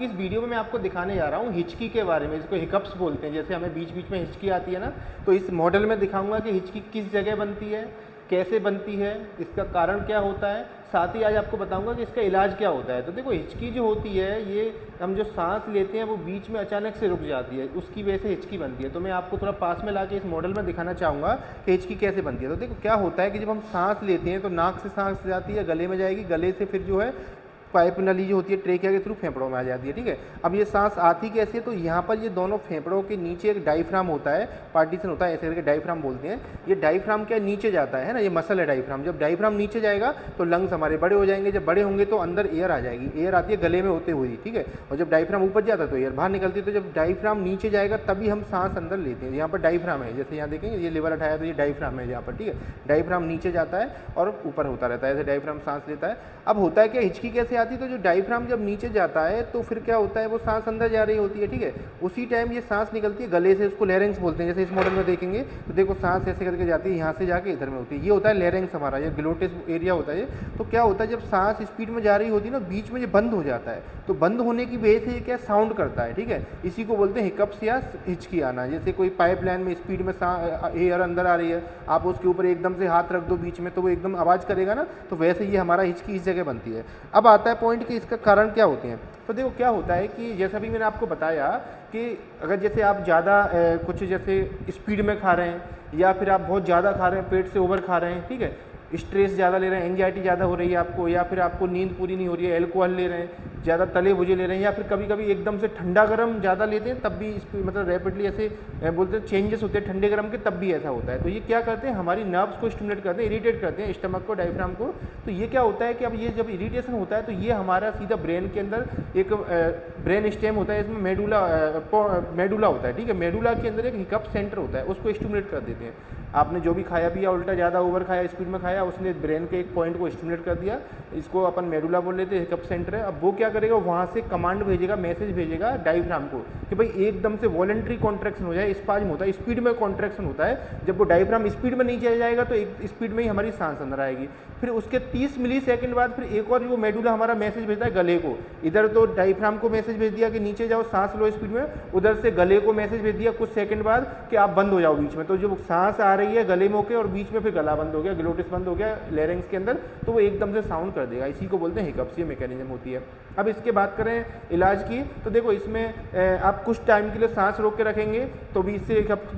इस वीडियो में मैं आपको दिखाने जा रहा हूँ हिचकी के बारे में, जिसको हिकअप्स बोलते हैं। जैसे हमें बीच बीच में हिचकी आती है ना, तो इस मॉडल में दिखाऊंगा कि हिचकी किस जगह बनती है, कैसे बनती है, इसका कारण क्या होता है। साथ ही आज आपको बताऊंगा कि इसका इलाज क्या होता है। तो देखो, हिचकी जो होती है, ये हम जो सांस लेते हैं वो बीच में अचानक से रुक जाती है, उसकी वजह से हिचकी बनती है। तो मैं आपको थोड़ा पास में लाके इस मॉडल में दिखाना चाहूँगा कि हिचकी कैसे बनती है। तो देखो क्या होता है कि जब हम सांस लेते हैं तो नाक से सांस जाती है, गले में जाएगी, गले से फिर जो है पाइप नली जो होती है ट्रेकिया के थ्रू फेफड़ों में आ जाती है। ठीक है, अब ये सांस आती कैसे है, तो यहाँ पर ये दोनों फेफड़ों के नीचे एक डायफ्राम होता है, पार्टीशन होता है, ऐसे करके डायफ्राम बोलते हैं। ये डायफ्राम क्या नीचे जाता है ना, ये मसल है डायफ्राम। जब डायफ्राम नीचे जाएगा तो लंग्स हमारे बड़े हो जाएंगे, जब बड़े होंगे तो अंदर एयर आ जाएगी, एयर आती है गले में होते हुए। ठीक है, और जब डायफ्राम ऊपर जाता है तो एयर बाहर निकलती है। तो जब डायफ्राम नीचे जाएगा तभी हम सांस अंदर लेते हैं। यहाँ पर डायफ्राम है, जैसे यहाँ देखेंगे ये लिवर उठाया तो ये डायफ्राम है यहाँ पर। ठीक है, डायफ्राम नीचे जाता है और ऊपर होता रहता है, ऐसे डायफ्राम सांस लेता है। अब होता है क्या, हिचकी कैसे आती है, तो जो डायफ्राम जब नीचे जाता है तो फिर क्या होता है, वो सांस अंदर जा रही होती है। ठीक है, उसी टाइम ये सांस निकलती है गले से, उसको लेरेंक्स बोलते हैं। जैसे इस मॉडल में देखेंगे तो देखो सांस ऐसे करके जाती है, यहाँ से जाके इधर में होती है, ये होता है लेरेंक्स हमारा, ये ग्लोटिस एरिया होता है ये। तो क्या होता है, जब सांस स्पीड में जा रही होती है ना, बीच में ये बंद हो जाता है, तो बंद होने की वजह से ये क्या साउंड करता है। ठीक है, इसी को बोलते हैं हिकअप्स या हिचकी आना। जैसे कोई पाइप लाइन में स्पीड में एयर अंदर आ रही है, आप उसके ऊपर एकदम से हाथ रख दो बीच में तो वो एकदम आवाज़ करेगा ना, तो वैसे ये हमारा हिचकी इस जगह बनती है। अब आता है पॉइंट कि इसका कारण क्या होते हैं। तो देखो क्या होता है कि जैसा भी मैंने आपको बताया कि अगर जैसे आप ज़्यादा कुछ जैसे स्पीड में खा रहे हैं, या फिर आप बहुत ज़्यादा खा रहे हैं, पेट से ओवर खा रहे हैं, ठीक है, स्ट्रेस ज़्यादा ले रहे हैं, एंजाइटी ज़्यादा हो रही है आपको, या फिर आपको नींद पूरी नहीं हो रही है, एल्कोहल ले रहे हैं, ज़्यादा तले भुजे ले रहे हैं, या फिर कभी कभी एकदम से ठंडा गर्म ज़्यादा लेते हैं, तब भी मतलब रैपिडली ऐसे बोलते हैं चेंजेस होते हैं ठंडे गर्म के, तब भी ऐसा होता है। तो ये क्या करते हैं, हमारी नर्व्स को स्टिमुलेट करते हैं, इरिटेट करते हैं, स्टमक को, डायफ्राम को। तो ये क्या होता है कि अब ये जब इरिटेशन होता है तो ये हमारा सीधा ब्रेन के अंदर एक ब्रेन स्टेम होता है, इसमें मेडुला होता है। ठीक है, मेडुला के अंदर एक हिकअप सेंटर होता है, उसको स्टिमुलेट कर देते हैं। आपने जो भी खाया पिया उल्टा ज़्यादा ओवर खाया, स्पीड में खाया, उसने ब्रेन के एक पॉइंट को स्टिमुलेट कर दिया, इसको अपन मेडुला बोल लेते हैं, हिकअप सेंटर है। अब वो क्या करेगा, वहाँ से कमांड भेजेगा, मैसेज भेजेगा डायफ्राम को कि भाई एकदम से वॉलेंट्री कॉन्ट्रैक्शन हो जाए, स्पाज्म होता है, स्पीड में कॉन्ट्रैक्शन होता है। जब वो डायफ्राम स्पीड में नीचे जाएगा तो एक स्पीड में ही हमारी सांस अंदर आएगी। फिर उसके 30 मिली सेकेंड बाद फिर एक और वो मेडुला हमारा मैसेज भेजता है गले को, इधर तो डायफ्राम को मैसेज भेज दिया कि नीचे जाओ, सांस लो स्पीड में, उधर से गले को मैसेज भेज दिया कुछ सेकंड बाद कि आप बंद हो जाओ बीच में। तो जो सांस आ रही है गले में होके और बीच में फिर गला बंद हो गया, ग्लोटिस बंद हो गया लेरेंक्स के अंदर, तो वो एकदम से साउंड कर देगा। इसी को बोलते हैं हिकअप्स, ये मैकेनिज्म होती है। अब इसके बात करें इलाज की, तो देखो इसमें आप कुछ टाइम के लिए सांस रोक के रखेंगे तो भी इससे हिकअप्स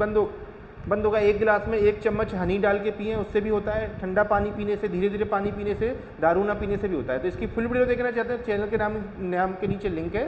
बंद होगा। एक गिलास में 1 चम्मच हनी डाल के पिएं, उससे भी होता है। ठंडा पानी पीने से, धीरे धीरे पानी पीने से, दारू ना पीने से भी होता है। तो इसकी फुल वीडियो देखना चाहते हैं, चैनल के नाम के नीचे लिंक है।